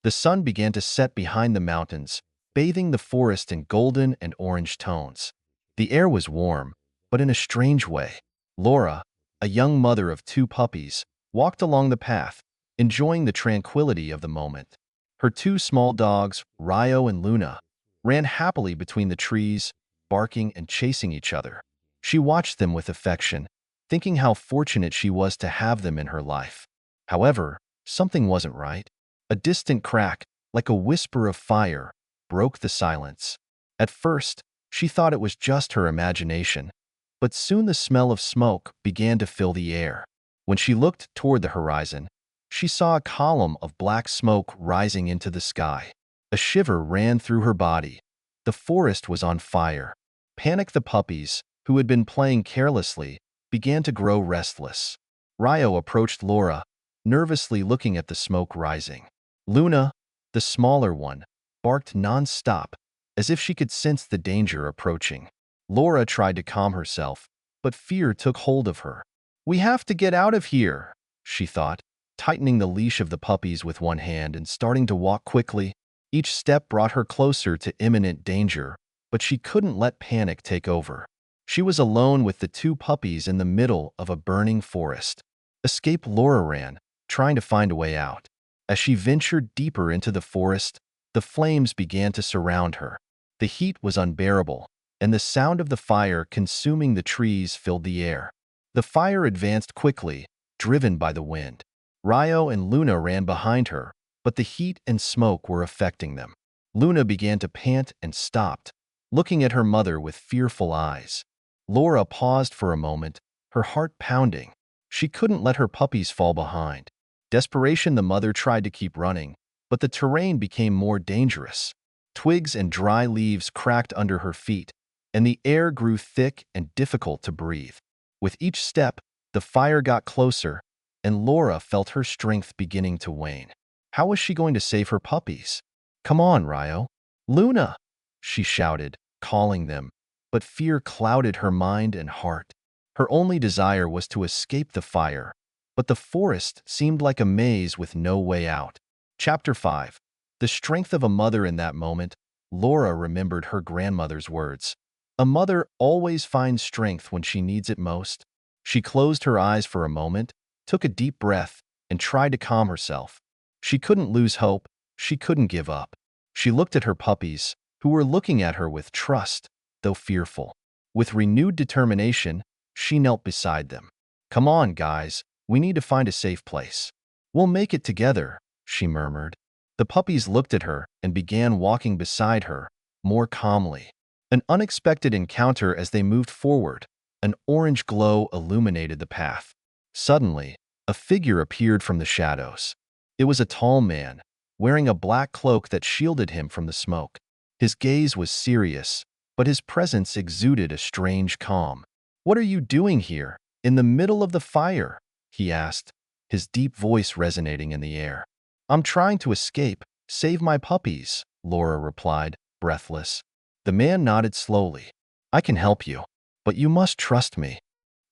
The sun began to set behind the mountains, bathing the forest in golden and orange tones. The air was warm, but in a strange way. Laura, a young mother of two puppies, walked along the path, enjoying the tranquility of the moment. Her two small dogs, Rio and Luna, ran happily between the trees, barking and chasing each other. She watched them with affection, thinking how fortunate she was to have them in her life. However, something wasn't right. A distant crack, like a whisper of fire, broke the silence. At first, she thought it was just her imagination, but soon the smell of smoke began to fill the air. When she looked toward the horizon, she saw a column of black smoke rising into the sky. A shiver ran through her body. The forest was on fire. Panic the puppies, who had been playing carelessly, began to grow restless. Rio approached Laura, nervously looking at the smoke rising. Luna, the smaller one, barked non-stop, as if she could sense the danger approaching. Laura tried to calm herself, but fear took hold of her. "We have to get out of here," she thought, tightening the leash of the puppies with one hand and starting to walk quickly. Each step brought her closer to imminent danger, but she couldn't let panic take over. She was alone with the two puppies in the middle of a burning forest. Escape, Laura ran, trying to find a way out. As she ventured deeper into the forest, the flames began to surround her. The heat was unbearable, and the sound of the fire consuming the trees filled the air. The fire advanced quickly, driven by the wind. Rio and Luna ran behind her, but the heat and smoke were affecting them. Luna began to pant and stopped, looking at her mother with fearful eyes. Laura paused for a moment, her heart pounding. She couldn't let her puppies fall behind. Desperation, the mother tried to keep running, but the terrain became more dangerous. Twigs and dry leaves cracked under her feet, and the air grew thick and difficult to breathe. With each step, the fire got closer, and Laura felt her strength beginning to wane. How was she going to save her puppies? "Come on, Rio." "Luna," she shouted, calling them, but fear clouded her mind and heart. Her only desire was to escape the fire, but the forest seemed like a maze with no way out. Chapter 5. The strength of a mother. In that moment, Laura remembered her grandmother's words. A mother always finds strength when she needs it most. She closed her eyes for a moment, took a deep breath, and tried to calm herself. She couldn't lose hope. She couldn't give up. She looked at her puppies, who were looking at her with trust, though fearful. With renewed determination, she knelt beside them. "Come on, guys. We need to find a safe place." "We'll make it together," she murmured. The puppies looked at her and began walking beside her, more calmly. An unexpected encounter. As they moved forward, an orange glow illuminated the path. Suddenly, a figure appeared from the shadows. It was a tall man, wearing a black cloak that shielded him from the smoke. His gaze was serious, but his presence exuded a strange calm. "What are you doing here, in the middle of the fire?" he asked, his deep voice resonating in the air. "I'm trying to escape, save my puppies," Laura replied, breathless. The man nodded slowly. "I can help you, but you must trust me."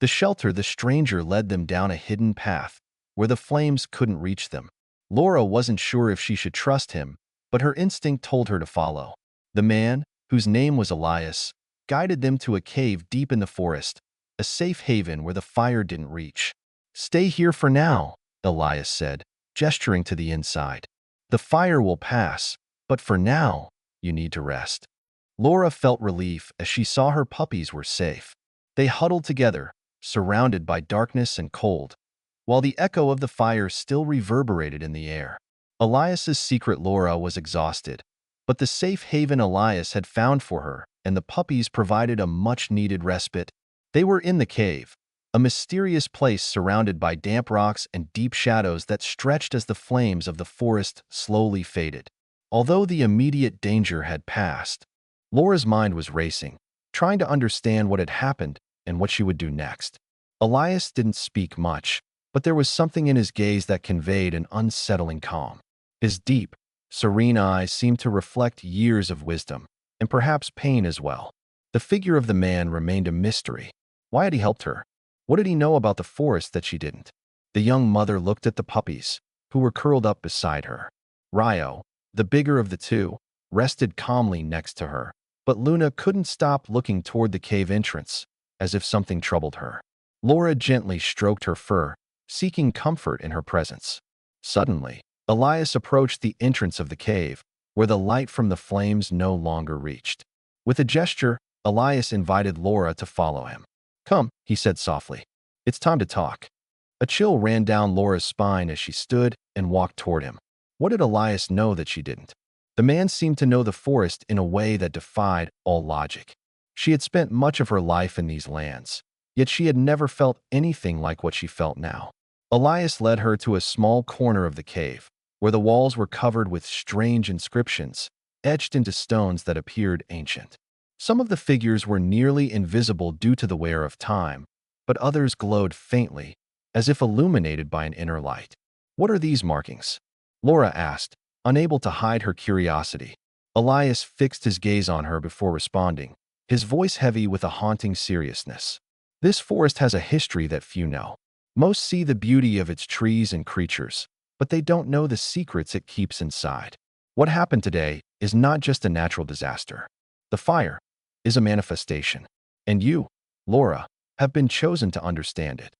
The stranger led them down a hidden path, where the flames couldn't reach them. Laura wasn't sure if she should trust him, but her instinct told her to follow. The man, whose name was Elias, guided them to a cave deep in the forest, a safe haven where the fire didn't reach. "Stay here for now," Elias said, gesturing to the inside. "The fire will pass, but for now, you need to rest." Laura felt relief as she saw her puppies were safe. They huddled together, surrounded by darkness and cold, while the echo of the fire still reverberated in the air. Elias's secret. Laura was exhausted, but the safe haven Elias had found for her and the puppies provided a much-needed respite. They were in the cave, a mysterious place surrounded by damp rocks and deep shadows that stretched as the flames of the forest slowly faded. Although the immediate danger had passed, Laura's mind was racing, trying to understand what had happened and what she would do next. Elias didn't speak much, but there was something in his gaze that conveyed an unsettling calm. His deep, serene eyes seemed to reflect years of wisdom, and perhaps pain as well. The figure of the man remained a mystery. Why had he helped her? What did he know about the forest that she didn't? The young mother looked at the puppies, who were curled up beside her. Rio, the bigger of the two, rested calmly next to her, but Luna couldn't stop looking toward the cave entrance, as if something troubled her. Laura gently stroked her fur, seeking comfort in her presence. Suddenly, Elias approached the entrance of the cave, where the light from the flames no longer reached. With a gesture, Elias invited Laura to follow him. "Come," he said softly. "It's time to talk." A chill ran down Laura's spine as she stood and walked toward him. What did Elias know that she didn't? The man seemed to know the forest in a way that defied all logic. She had spent much of her life in these lands, yet she had never felt anything like what she felt now. Elias led her to a small corner of the cave, where the walls were covered with strange inscriptions, etched into stones that appeared ancient. Some of the figures were nearly invisible due to the wear of time, but others glowed faintly, as if illuminated by an inner light. "What are these markings?" Laura asked, unable to hide her curiosity. Elias fixed his gaze on her before responding, his voice heavy with a haunting seriousness. "This forest has a history that few know. Most see the beauty of its trees and creatures, but they don't know the secrets it keeps inside. What happened today is not just a natural disaster. The fire is a manifestation, and you, Laura, have been chosen to understand it."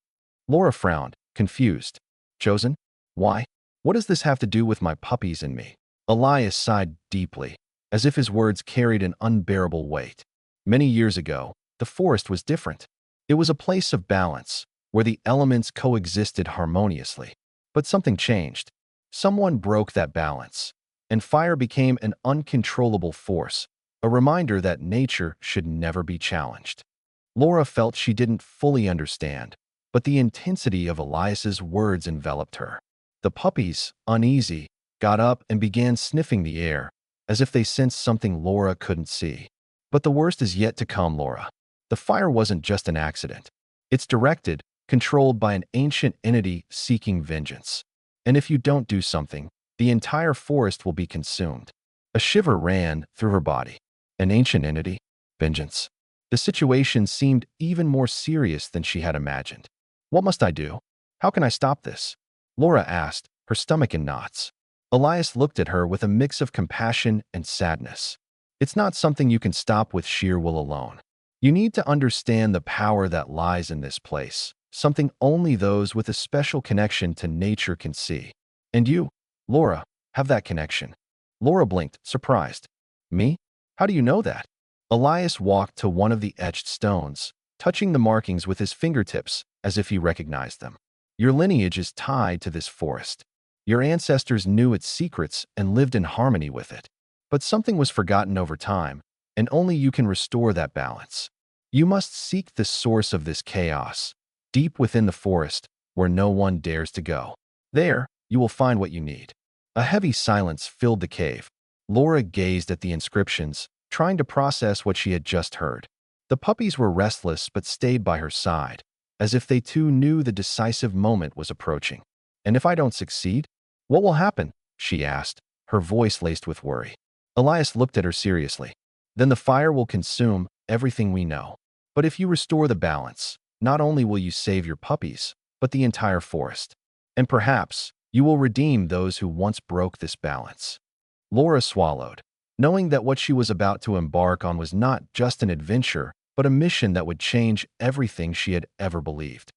Laura frowned, confused. "Chosen? Why? What does this have to do with my puppies and me?" Elias sighed deeply, as if his words carried an unbearable weight. Many years ago, the forest was different. It was a place of balance, where the elements coexisted harmoniously. But something changed. Someone broke that balance, and fire became an uncontrollable force, a reminder that nature should never be challenged. Laura felt she didn't fully understand, but the intensity of Elias's words enveloped her. The puppies, uneasy, got up and began sniffing the air, as if they sensed something Laura couldn't see. "But the worst is yet to come, Laura. The fire wasn't just an accident. It's directed, controlled by an ancient entity seeking vengeance. And if you don't do something, the entire forest will be consumed." A shiver ran through her body. An ancient entity? Vengeance? The situation seemed even more serious than she had imagined. "What must I do? How can I stop this?" Laura asked, her stomach in knots. Elias looked at her with a mix of compassion and sadness. "It's not something you can stop with sheer will alone. You need to understand the power that lies in this place, something only those with a special connection to nature can see. And you, Laura, have that connection." Laura blinked, surprised. "Me? How do you know that?" Elias walked to one of the etched stones, touching the markings with his fingertips as if he recognized them. "Your lineage is tied to this forest. Your ancestors knew its secrets and lived in harmony with it. But something was forgotten over time, and only you can restore that balance. You must seek the source of this chaos, deep within the forest, where no one dares to go. There, you will find what you need." A heavy silence filled the cave. Laura gazed at the inscriptions, trying to process what she had just heard. The puppies were restless but stayed by her side, as if they too knew the decisive moment was approaching. "And if I don't succeed, what will happen?" she asked, her voice laced with worry. Elias looked at her seriously. "Then the fire will consume everything we know. But if you restore the balance, not only will you save your puppies, but the entire forest. And perhaps you will redeem those who once broke this balance." Laura swallowed, knowing that what she was about to embark on was not just an adventure, but a mission that would change everything she had ever believed.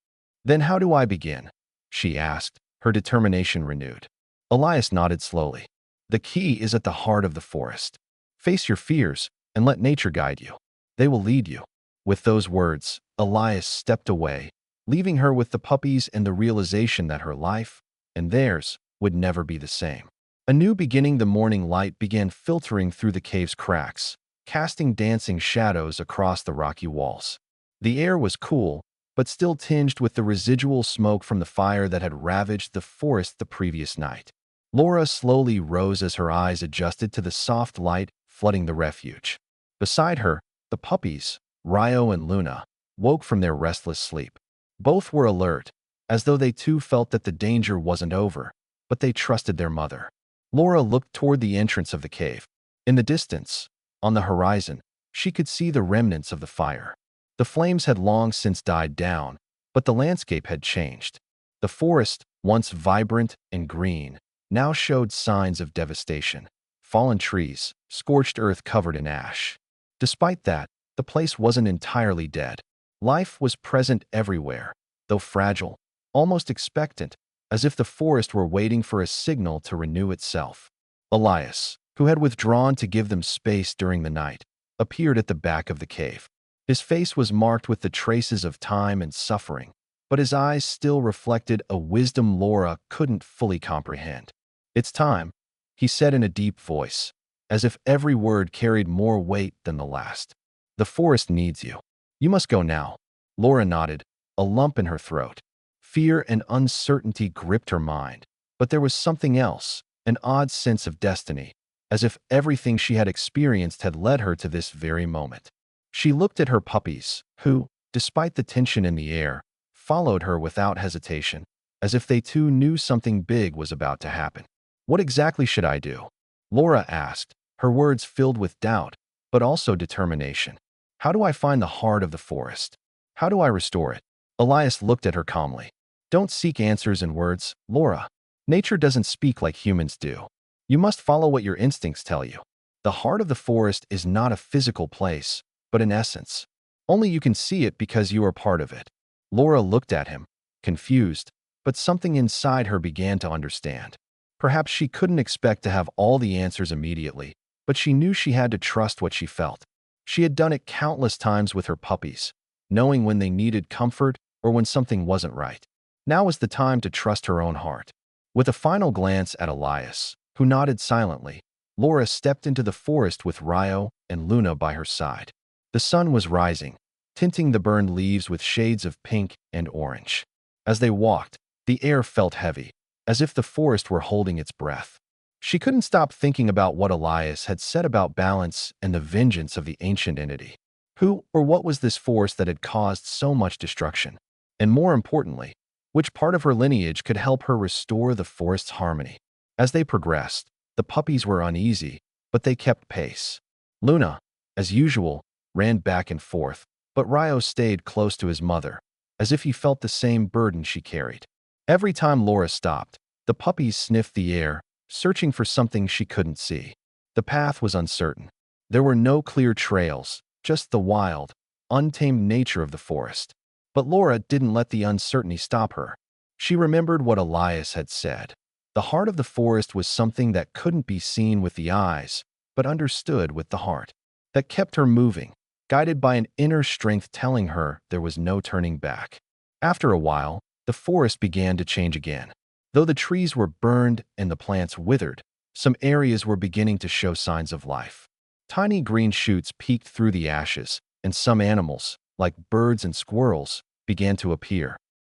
"Then how do I begin?" she asked, her determination renewed. Elias nodded slowly. "The key is at the heart of the forest. Face your fears and let nature guide you. They will lead you." With those words, Elias stepped away, leaving her with the puppies and the realization that her life, and theirs, would never be the same. A new beginning. The morning light began filtering through the cave's cracks, casting dancing shadows across the rocky walls. The air was cool, but still tinged with the residual smoke from the fire that had ravaged the forest the previous night. Laura slowly rose as her eyes adjusted to the soft light flooding the refuge. Beside her, the puppies, Rio and Luna, woke from their restless sleep. Both were alert, as though they too felt that the danger wasn't over, but they trusted their mother. Laura looked toward the entrance of the cave. In the distance, on the horizon, she could see the remnants of the fire. The flames had long since died down, but the landscape had changed. The forest, once vibrant and green, now showed signs of devastation. Fallen trees, scorched earth covered in ash. Despite that, the place wasn't entirely dead. Life was present everywhere, though fragile, almost expectant, as if the forest were waiting for a signal to renew itself. Elias, who had withdrawn to give them space during the night, appeared at the back of the cave. His face was marked with the traces of time and suffering, but his eyes still reflected a wisdom Laura couldn't fully comprehend. "It's time," he said in a deep voice, as if every word carried more weight than the last. "The forest needs you. You must go now." Laura nodded, a lump in her throat. Fear and uncertainty gripped her mind, but there was something else, an odd sense of destiny, as if everything she had experienced had led her to this very moment. She looked at her puppies, who, despite the tension in the air, followed her without hesitation, as if they too knew something big was about to happen. "What exactly should I do?" Laura asked, her words filled with doubt, but also determination. "How do I find the heart of the forest? How do I restore it?" Elias looked at her calmly. "Don't seek answers in words, Laura. Nature doesn't speak like humans do. You must follow what your instincts tell you. The heart of the forest is not a physical place, but an essence. Only you can see it because you are part of it." Laura looked at him, confused, but something inside her began to understand. Perhaps she couldn't expect to have all the answers immediately, but she knew she had to trust what she felt. She had done it countless times with her puppies, knowing when they needed comfort or when something wasn't right. Now was the time to trust her own heart. With a final glance at Elias, who nodded silently, Laura stepped into the forest with Ryo and Luna by her side. The sun was rising, tinting the burned leaves with shades of pink and orange. As they walked, the air felt heavy, as if the forest were holding its breath. She couldn't stop thinking about what Elias had said about balance and the vengeance of the ancient entity. Who or what was this force that had caused so much destruction? And more importantly, which part of her lineage could help her restore the forest's harmony? As they progressed, the puppies were uneasy, but they kept pace. Luna, as usual, ran back and forth, but Ryo stayed close to his mother, as if he felt the same burden she carried. Every time Laura stopped, the puppies sniffed the air, searching for something she couldn't see. The path was uncertain. There were no clear trails, just the wild, untamed nature of the forest. But Laura didn't let the uncertainty stop her. She remembered what Elias had said. The heart of the forest was something that couldn't be seen with the eyes, but understood with the heart. That kept her moving, guided by an inner strength telling her there was no turning back. After a while, the forest began to change again. Though the trees were burned and the plants withered, some areas were beginning to show signs of life. Tiny green shoots peeked through the ashes, and some animals, like birds and squirrels, began to appear.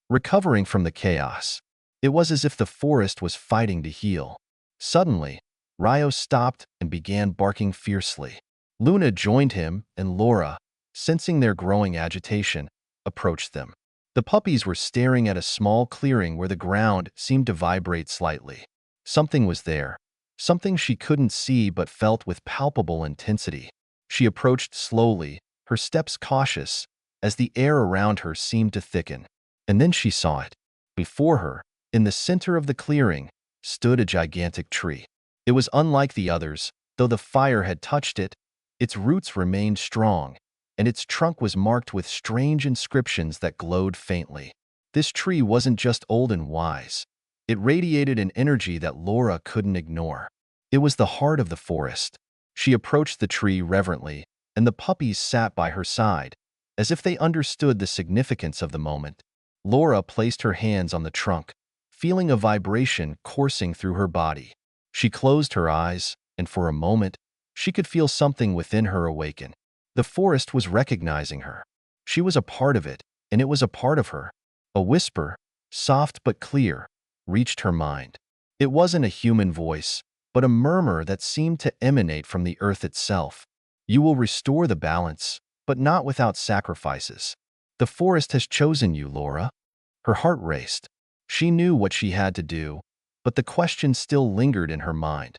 Recovering from the chaos, it was as if the forest was fighting to heal. Suddenly, Ryo stopped and began barking fiercely. Luna joined him, and Laura, sensing their growing agitation, approached them. The puppies were staring at a small clearing where the ground seemed to vibrate slightly. Something was there, something she couldn't see but felt with palpable intensity. She approached slowly, her steps cautious, as the air around her seemed to thicken. And then she saw it. Before her, in the center of the clearing, stood a gigantic tree. It was unlike the others, though the fire had touched it. Its roots remained strong, and its trunk was marked with strange inscriptions that glowed faintly. This tree wasn't just old and wise. It radiated an energy that Laura couldn't ignore. It was the heart of the forest. She approached the tree reverently, and the puppies sat by her side, as if they understood the significance of the moment. Laura placed her hands on the trunk, feeling a vibration coursing through her body. She closed her eyes, and for a moment, she could feel something within her awaken. The forest was recognizing her. She was a part of it, and it was a part of her. A whisper, soft but clear, reached her mind. It wasn't a human voice, but a murmur that seemed to emanate from the earth itself. "You will restore the balance, but not without sacrifices. The forest has chosen you, Laura." Her heart raced. She knew what she had to do, but the question still lingered in her mind.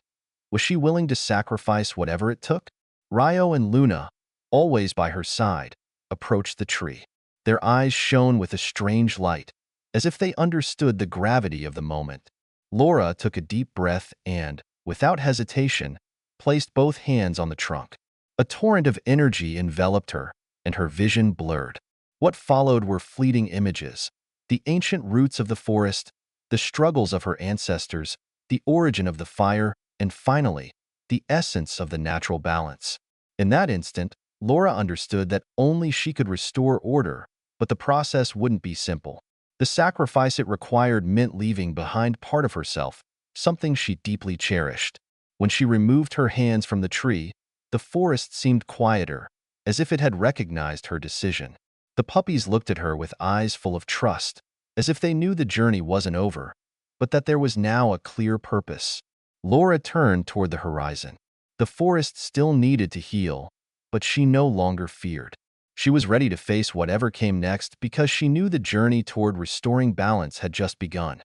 Was she willing to sacrifice whatever it took? Ryo and Luna, always by her side, approached the tree. Their eyes shone with a strange light, as if they understood the gravity of the moment. Laura took a deep breath and, without hesitation, placed both hands on the trunk. A torrent of energy enveloped her, and her vision blurred. What followed were fleeting images: the ancient roots of the forest, the struggles of her ancestors, the origin of the fire, and finally, the essence of the natural balance. In that instant, Laura understood that only she could restore order, but the process wouldn't be simple. The sacrifice it required meant leaving behind part of herself, something she deeply cherished. When she removed her hands from the tree, the forest seemed quieter, as if it had recognized her decision. The puppies looked at her with eyes full of trust, as if they knew the journey wasn't over, but that there was now a clear purpose. Laura turned toward the horizon. The forest still needed to heal, but she no longer feared. She was ready to face whatever came next because she knew the journey toward restoring balance had just begun.